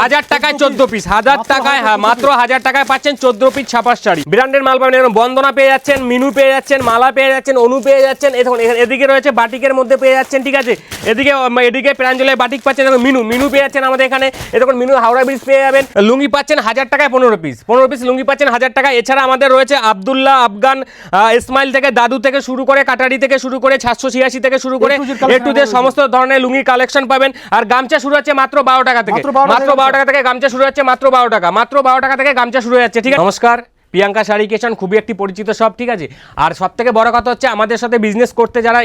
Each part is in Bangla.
1000 টাকায় 14 পিস, 1000 টাকায়, হ্যাঁ মাত্র 1000 টাকায় পাচ্ছেন 14 পিস ছাপার শাড়ি। ব্র্যান্ডের মাল পাবেন, এরকম বন্দনা পেয়ে যাচ্ছেন, মিনু পেয়ে যাচ্ছেন, মালা পেয়ে যাচ্ছেন, অনু পেয়ে যাচ্ছেন। এখন এদিকে রয়েছে বাটিকের মধ্যে পেয়ে যাচ্ছেন, ঠিক আছে। এদিকে প্রাঞ্জলের বাটিক পাচ্ছেন, দেখুন মিনু পেয়ে যাচ্ছেন আমাদের এখানে। এরকম মিনু হাওড়া ব্রিজ পেয়ে যাবেন। লুঙ্গি পাচ্ছেন 1000 টাকায় 15 পিস, 15 পিস লুঙ্গি পাচ্ছেন 1000 টাকা। এছাড়া আমাদের রয়েছে আব্দুল্লাহ, আফগান, ইসমাইল থেকে, দাদু থেকে শুরু করে, কাটারি থেকে শুরু করে, 786 থেকে শুরু করে একটু যে সমস্ত ধরনের লুঙ্গি কালেকশন পাবেন। আর গামছা শুরু হচ্ছে মাত্র 12 টাকা থেকে, মাত্র 12 টাকা থেকে গামছা শুরু হচ্ছে, মাত্র 12 টাকা, মাত্র 12 টাকা থেকে গামছা শুরু হয়ে যাচ্ছে, ঠিক আছে। নমস্কার, প্রিয়াঙ্কা শাড়ি কিচেন খুবই একটি পরিচিত শপ, ঠিক আছে। আর সব থেকে বড় কথা হচ্ছে আমাদের সাথে বিজনেস করতে যারা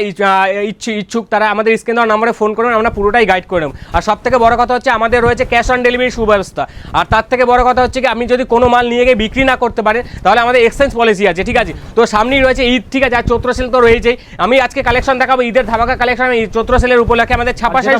ইচ্ছুক তারা আমাদের স্ক্রিন দেওয়া নম্বরে ফোন করুন, আমরা পুরোটাই গাইড করে নেব। আর সব থেকে বড় কথা হচ্ছে আমাদের রয়েছে ক্যাশ অন ডেলিভারি সুব্যবস্থা। আর তার থেকে বড় কথা হচ্ছে কি, আপনি যদি কোনো মাল নিয়ে গিয়ে বিক্রি না করতে পারেন তাহলে আমাদের এক্সচেঞ্জ পলিসি আছে, ঠিক আছে। তো সামনেই রয়েছে ঈদ, ঠিক আছে, আর চৈত্র সেল তো রয়েছেই। আমি আজকে কালেকশন দেখাবো ঈদের ধামাকা কালেকশন। চৈত্র সেলের উপলক্ষে আমাদের ছাপা শাড়ি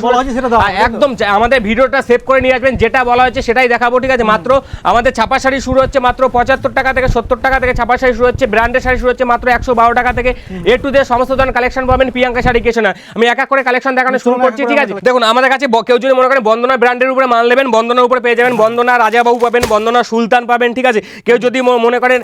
একদম, আমাদের ভিডিওটা সেভ করে নিয়ে আসবেন, যেটা বলা হচ্ছে সেটাই দেখাবো, ঠিক আছে। মাত্র আমাদের ছাপা শাড়ি শুরু হচ্ছে মাত্র 75 টাকা থেকে 70 টাকা থেকে ছাপা শাড়ি শুরু হচ্ছে। ব্র্যান্ডের শাড়ি শুরু হচ্ছে মাত্র 112 টাকা থেকে। এ টু জেড সমস্ত ধরনের কালেকশন পাবেন প্রিয়াঙ্কা শাড়ি কিচেনে। আমি এক এক করে কালেকশন দেখানো শুরু করছি, ঠিক আছে। দেখুন আমাদের কাছে কেউ যদি মনে করেন বন্দনা ব্র্যান্ডের উপরে মাল নেবেন, বন্দনার উপরে পেয়ে যাবেন বন্দনা রাজাবাবু পাবেন, বন্দনা সুলতান পাবেন, ঠিক আছে। কেউ যদি মনে করেন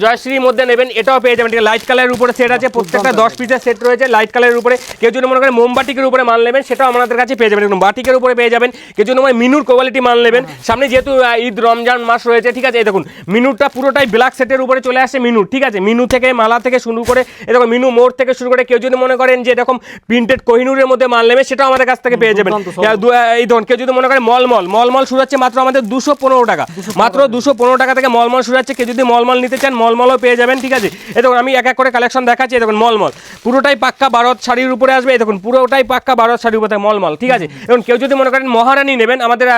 জয়শ্রীর মধ্যে নেবেন, এটাও পেয়ে যাবেন, ঠিক আছে। লাইট কালারের উপরে সেট আছে, প্রত্যেকটা 10 পিসের সেট রয়েছে লাইট কালারের উপরে। কেউ যদি মনে করেন মোমবাটিকের উপরে মাল নেবেন, সেটাও আমাদের কাছে পেয়ে যাবেন, বাটিকের উপরে পেয়ে যাবেন। কেউ যদি মনে মিনুর কোয়ালিটি মাল নেবেন, সামনে যেহেতু ঈদ রমজান মাস রয়েছে, ঠিক আছে। এই দেখুন মিনুরটা পুরোটাই ব্ল্যাক সেটের উপরে চলে আসছে মিনুর, ঠিক আছে। মিনু থেকে মালা থেকে শুরু করে এরকম মিনু মোড় থেকে শুরু করে কেউ যদি মনে করেন যে এরকম প্রিন্টেড কোহিনুরের মধ্যে মাল নেবে, সেটাও আমাদের কাছ থেকে পেয়ে যাবেন। এই ধরুন কেউ যদি মনে করেন মলমল শুরু হচ্ছে মাত্র আমাদের 215 টাকা, মাত্র 215 টাকা থেকে মলমল শুরু হচ্ছে। কেউ যদি মলমল নিতে চান মলমলও পেয়ে যাবেন, ঠিক আছে। এই দেখুন আমি এক এক করে কালেকশন দেখাচ্ছি। দেখুন মলমল পুরোটাই পাক্কা ভারত শাড়ির উপরে আসবে, দেখুন পুরোটাই পাক্কা ভারত শাড়ির উপরে মলমল, ঠিক আছে। এবং কেউ যদি মনে করেন মহারানী নেবেন, আমাদের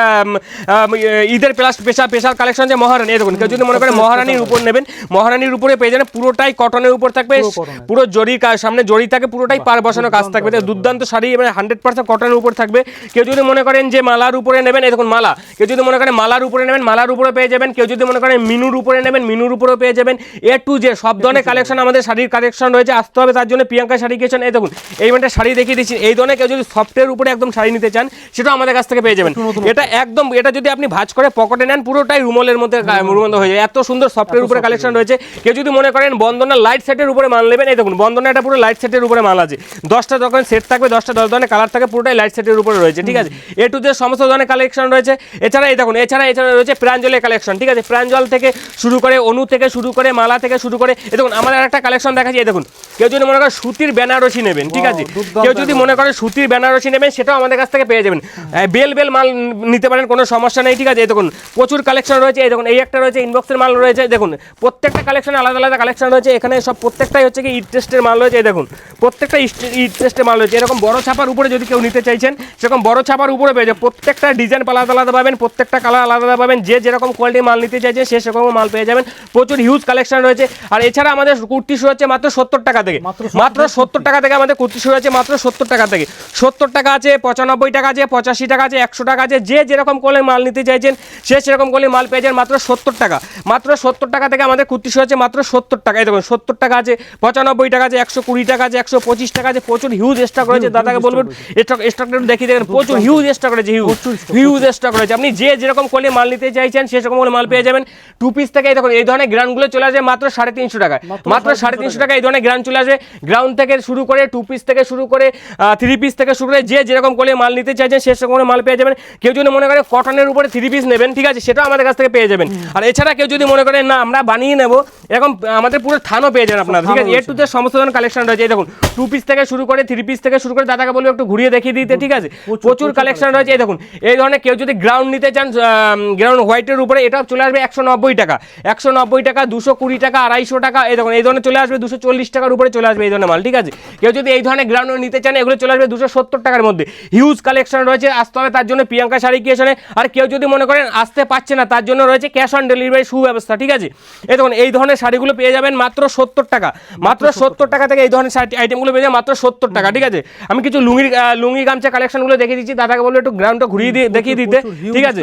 ঈদের স্পেশাল কালেকশন যে মহারানী, দেখুন কেউ যদি মনে করেন মহারানীর উপর নেবেন, মহারানীর উপরে পেয়ে যাবেন, পুরোটাই কটনের উপর থাকবে, পুরো জরি সামনে জরি থাকে, পুরোটাই পার বসানো কাজ থাকবে, দুর্দান্ত শাড়ি, মানে 100% কটনের উপর থাকবে। কেউ যদি মনে করেন যে মালার উপরে নেবেন, এই দেখুন মালা, কেউ যদি মনে করেন মালার উপরে নেবেন, মালার উপরে পেয়ে যাবেন। কেউ যদি মনে করেন মিনুর উপরে নেবেন, মিনুর উপরেও পেয়ে যাবেন। এ টু জেড সব ধরনের কালেকশন আমাদের শাড়ির কালেকশন রয়েছে, আসতে হবে তার জন্য প্রিয়াঙ্কা শাড়ি কিচেন। এই দেখুন এই মানে শাড়ি দেখিয়ে দিচ্ছি, এই ধরনের কেউ যদি সফটের উপরে একদম শাড়ি নিতে চান, সেটাও আমাদের কাছ থেকে পেয়ে যাবেন। এটা একদম, এটা যদি আপনি ভাঁজ করে পকেটে নেন, পুরোটাই রুমালের মধ্যে হয়ে যায়, এত সুন্দর সফটের উপরে কালেকশন রয়েছে। কেউ যদি মনে করেন বন্দনা লাইট সেটের উপরে মাল নেবেন, এই দেখুন বন্দনা এটা পুরো লাইট সেটের উপরে মাল আছে, 10টা যখন সেট থাকবে, 10টা 10 ধরনের কালার থাকে, পুরোটাই লাইট সেটের উপরে রয়েছে, ঠিক আছে। এ টু জেড সমস্ত ধরনের কালেকশন রয়েছে। এছাড়া এই দেখুন এছাড়া রয়েছে প্রাঞ্জলের কালেকশন, ঠিক আছে। প্রাঞ্জল থেকে শুরু করে, অনু থেকে শুরু করে, মালা থেকে শুরু করে, এই দেখুন আমাদের একটা কালেকশন দেখাচ্ছি। এই দেখুন কেউ যদি মনে করেন সুতির বেনারসি নেবেন, ঠিক আছে, কেউ যদি মনে করেন সুতির বেনারসি নেবেন, সেটাও আমাদের কাছ থেকে পেয়ে যাবেন। বেল মাল নিতে পারেন, কোনো সমস্যা নেই, ঠিক আছে। এই দেখুন প্রচুর কালেকশন রয়েছে। এই দেখুন এই একটা রয়েছে ইনবক্সের মাল রয়েছে, দেখুন প্রত্যেকটা কালেকশন আলাদা আলাদা কালেকশন রয়েছে এখানে, সব প্রত্যেকটাই হচ্ছে কি ঈদ টেস্টের মাল রয়েছে। এই দেখুন প্রত্যেকটা ঈদ টেস্টের মাল রয়েছে। এরকম বড় ছাপার উপরে যদি কেউ নিতে চাইছেন, সেরকম বড় ছাপার উপরে পেয়ে যাবে, প্রত্যেকটা ডিজাইন আলাদা আলাদা পাবেন, প্রত্যেকটা কালার আলাদা আলাদা পাবেন। যে যেরকম কোয়ালিটির মাল নিতে চাইছেন সে সেরকম মাল পেয়ে যাবেন, প্রচুর হিউজ কালেকশন রয়েছে। আর এছাড়া আমাদের কুর্তি শুরু হচ্ছে মাত্র 70 টাকা থেকে, মাত্র 70 টাকা থেকে আমাদের কুর্তি শুরু হচ্ছে, মাত্র 70 টাকা থেকে। 70 টাকা আছে, 95 টাকা আছে, 85 টাকা আছে, 100 টাকা আছে। যে যেরকম কোয়ালিটির মাল নিতে চাইছেন সে সেরকম কোয়ালিটির মাল পেয়ে যাবেন মাত্র 70 টাকা, মাত্র 70 টাকা থেকে আমাদের কুর্তি শুরু হচ্ছে, মাত্র 70 টাকা। এই দেখুন 70 টাকা আছে, 95 টাকা আছে, 120 টাকা আছে, 125 টাকা আছে, প্রচুর হিউজ স্টক রয়েছে। দাদাকে বলবেন স্টকটা দেখিয়ে দেখেন, প্রচুর হিউজ স্টক রয়েছে, হিউজ স্টক রয়েছে। আপনি যে যেরকম কোয়ালিটির মাল নিতে চাইছেন সে সেরকম মাল পেয়ে যাবেন। 2 পিস থেকে দেখুন এই ধরনের গ্রাউন্ডগুলো চলে আসবে মাত্র 350 টাকায়, মাত্র 350 টাকা এই ধরনের গ্রাউন্ড চলে আসবে। গ্রাউন্ড থেকে শুরু করে 2 পিস থেকে শুরু করে 3 পিস থেকে শুরু করে যে যেরকম কোয়ালিটির মাল নিতে চাইছেন সে সেরকম মাল পেয়ে যাবেন। কেউ যদি মনে করেন কটনের উপরে 3 পিস নেবেন, ঠিক আছে, সেটাও আমাদের কাছ থেকে পেয়ে যাবেন। আর এছাড়া কেউ যদি মনে করেন না আমরা বানিয়ে নেবো, এরকম আমাদের পুরো থানও পেয়ে যাবেন আপনারা, ঠিক আছে। এর টু যে সমস্ত ধরনের কালেকশন রয়েছে। দেখুন 2 পিস থেকে শুরু করে 3 পিস থেকে শুরু করে, দাদাকে বলবো একটু ঘুরিয়ে দেখিয়ে দিতে, ঠিক আছে। প্রচুর কালেকশন রয়েছে। এই দেখুন এই ধরনের কেউ যদি গ্রাউন্ড নিতে চান, গ্রাউন্ড হোয়াইটের উপরে, এটাও চলে আসবে 190 টাকা, 190 টাকা, 220 টাকা, 250 টাকা। এই দেখুন এই ধরনের চলে আসবে 240 টাকার উপরে চলে আসবে এই ধরনের মাল, ঠিক আছে। কেউ যদি এই ধরনের গ্রাউন্ড নিতে চান, এগুলো চলে আসবে 270 টাকার মধ্যে। হিউজ কালেকশন রয়েছে, আসতে হবে তার জন্য প্রিয়াঙ্কা শাড়ি কিচেনে। আর কেউ যদি মনে করেন আসতে পারছে না, তার জন্য রয়েছে ক্যাশ অন ডেলিভারি সুব্যবস্থা, ঠিক আছে। এই দেখুন এই ধরনের শাড়িগুলো পেয়ে যাবেন মাত্র 70 টাকা, মাত্র 70 টাকা থেকে এই ধরনের আইটেমগুলো পেয়ে যাবেন মাত্র 70 টাকা, ঠিক আছে। আমি কিছু লুঙ্গি গামছা কালেকশনগুলো দেখিয়ে দিচ্ছি, দাদাকে বলবো একটু গ্রাউন্ডটা ঘুরিয়ে দিয়ে দেখিয়ে দিতে, ঠিক আছে।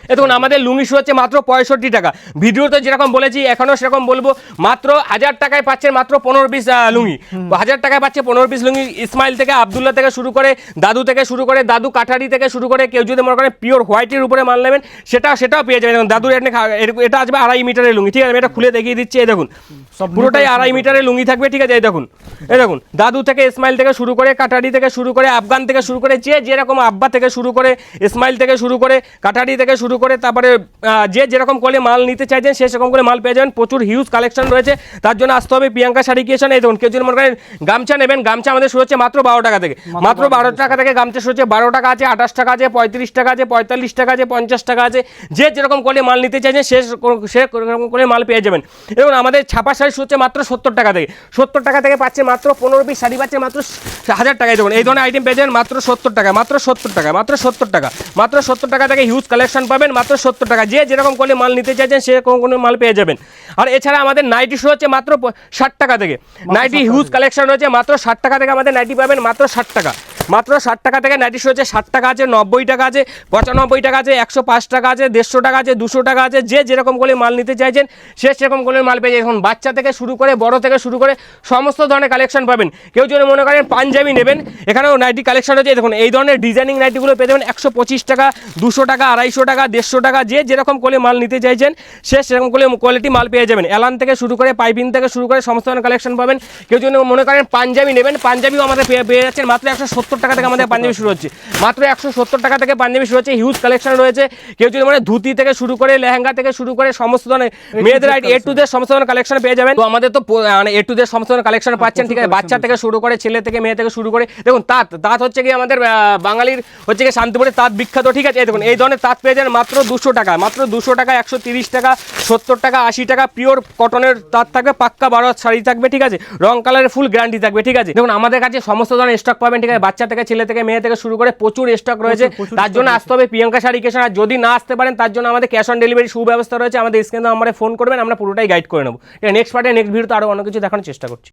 দেখুন আমাদের লুঙ্গি শুরু হচ্ছে মাত্র 65 টাকা। ভিডিওতে যেরকম বলেছি এখনো সেরকম বলবো, মাত্র 1000 টাকায় পাচ্ছেন মাত্র 15 পিস লুঙ্গি। 1000 টাকায় পাচ্ছে 15 পিস লুঙ্গি। ইসমাইল থেকে, আব্দুল্লাহ থেকে শুরু করে, দাদু থেকে শুরু করে, দাদু কাঠারি থেকে শুরু করে, কেউ যদি মনে করেন পিওর হোয়াইটের উপরে মাল নেবেন সেটাও পেয়ে যাবেন। দেখুন দাদুর এটা আসবে 2.5 মিটারের লুঙ্গি, ঠিক আছে? আমি এটা খুলে দেখিয়ে দিচ্ছি। এই দেখুন পুরোটাই 2.5 মিটারের লুঙ্গি থাকবে, ঠিক আছে? এই দেখুন দাদু থেকে, ইসমাইল থেকে শুরু করে, কাঠারি থেকে শুরু করে, আফগান থেকে শুরু করে, যে যেরকম আব্বা থেকে শুরু করে, ইসমাইল থেকে শুরু করে, কাঠারি থেকে শুরু করে, তারপরে যে যেরকম করে মাল নিতে চাইছেন সে সেরকম করে মাল পেয়ে যাবেন। প্রচুর হিউজ কালেকশন রয়েছে, তার জন্য আসতে হবে প্রিয়াঙ্কা শাড়ি ক্রিয়েশন। এই দেখুন কেউ যদি মনে করেন গামছা নেবেন, গামছা আমাদের শুরু হচ্ছে মাত্র 12 টাকা থেকে। মাত্র 12 টাকা থেকে গামছা শুরু হচ্ছে। 12 টাকা আছে, 28 টাকা আছে, 35 টাকা আছে, 45 টাকা আছে, 50 টাকা আছে। যে যেরকম করে মাল নিতে চাইছেন সে সেরকম করে মাল পেয়ে যাবেন। এবং আমাদের ছাপা শাড়ি শুরু হচ্ছে মাত্র 70 টাকা থেকে। 70 টাকা থেকে পাচ্ছে মাত্র 15 পিস শাড়ি, পাচ্ছে মাত্র 1000 টাকায়। দেখুন এই ধরনের আইটেম পেয়ে যাবেন মাত্র 70 টাকা, মাত্র 70 টাকা, মাত্র 70 টাকা, মাত্র 70 টাকা থেকে হিউজ কালেকশন পাবেন মাত্র 70 টাকা। যে যেরকম করে মাল নিতে চাইছেন সেরকম কোনো মাল পেয়ে যাবেন। আর এছাড়া আমাদের নাইটি শুরু হচ্ছে মাত্র 60 টাকা থেকে। নাইটি হিউজ কালেকশন রয়েছে, মাত্র 60 টাকা থেকে আমাদের নাইটি পাবেন, মাত্র 60 টাকা। মাত্র 60 টাকা থেকে নাইটি শুরু হচ্ছে। 60 টাকা আছে, 90 টাকা আছে, 95 টাকা আছে, 105 টাকা আছে, 150 টাকা আছে, 200 টাকা আছে। যে যেরকম করে মাল নিতে চাইছেন সে সেরকম করে মাল পেয়ে যাবেন। এখন বাচ্চা থেকে শুরু করে, বড় থেকে শুরু করে সমস্ত ধরনের কালেকশন পাবেন। কেউ যদি মনে করেন পাঞ্জাবি নেবেন, এখানেও নাইটি কালেকশন রয়েছে। দেখুন এই ধরনের ডিজাইনিং নাইটিগুলো পেয়ে যাবেন 125 টাকা, 200 টাকা, 250 টাকা, 150 টাকা। যে যেরকম করে মাল নিতে চাইছেন সে সেরকম করে কোয়ালিটি মাল পেয়ে যাবেন। এলান থেকে শুরু করে, পাইপিং থেকে শুরু করে সমস্ত ধরনের কালেকশন পাবেন। কেউ যদি মনে করেন পাঞ্জাবি নেবেন, পাঞ্জাবিও আমাদের পেয়ে যাচ্ছেন মাত্র 170 টাকা থেকে। আমাদের পাঞ্জাবি শুরু হচ্ছে মাত্র 170 টাকা থেকে, পাঞ্জাবি শুরু হচ্ছে। হিউজ কালেকশন রয়েছে। কেউ যদি মানে ধুতি থেকে শুরু করে, লেহেঙ্গা থেকে শুরু করে সমস্ত ধরনের মেয়েদের এ টু জেড সমস্ত ধরনের কালেকশন পেয়ে যাবেন। তো আমাদের তো মানে এ টু জেড সমস্ত ধরনের কালেকশন পাচ্ছেন, ঠিক আছে? বাচ্চা থেকে শুরু করে, ছেলে থেকে, মেয়ে থেকে শুরু করে। দেখুন তাঁত হচ্ছে কি আমাদের বাঙালির হচ্ছে কি শান্তিপুরে তাঁত বিখ্যাত, ঠিক আছে? দেখুন এই ধরনের তাঁত পেয়ে যাবেন মাত্র 200 টাকা, মাত্র 200 টাকা, 130 টাকা, 70 টাকা, 80 টাকা। পিওর কটনের তাঁত থাকবে, পাক্কা 12 শাড়ি থাকবে, ঠিক আছে? রং কালারের ফুল গ্যারান্টি থাকবে, ঠিক আছে? দেখুন আমাদের কাছে সমস্ত ধরনের স্টক পাবেন, ঠিক আছে? বাচ্চা থেকে, ছেলে থেকে, মেয়ে থেকে শুরু করে প্রচুর স্টক রয়েছে। তার জন্য আসতে হবে প্রিয়াঙ্কা শাড়ি ক্রিয়েশন। আর যদি না আসতে পারেন তার জন্য আমাদের ক্যাশ অন ডেলিভারি সুব্যবস্থা রয়েছে। আমাদের স্ক্রিনে নাম্বারে ফোন করবেন, আমরা পুরোটাই গাইড করে নেবো। নেক্সট পার্টে নেক্সট ভিডিওতে আরও অনেক কিছু দেখানোর চেষ্টা করছি।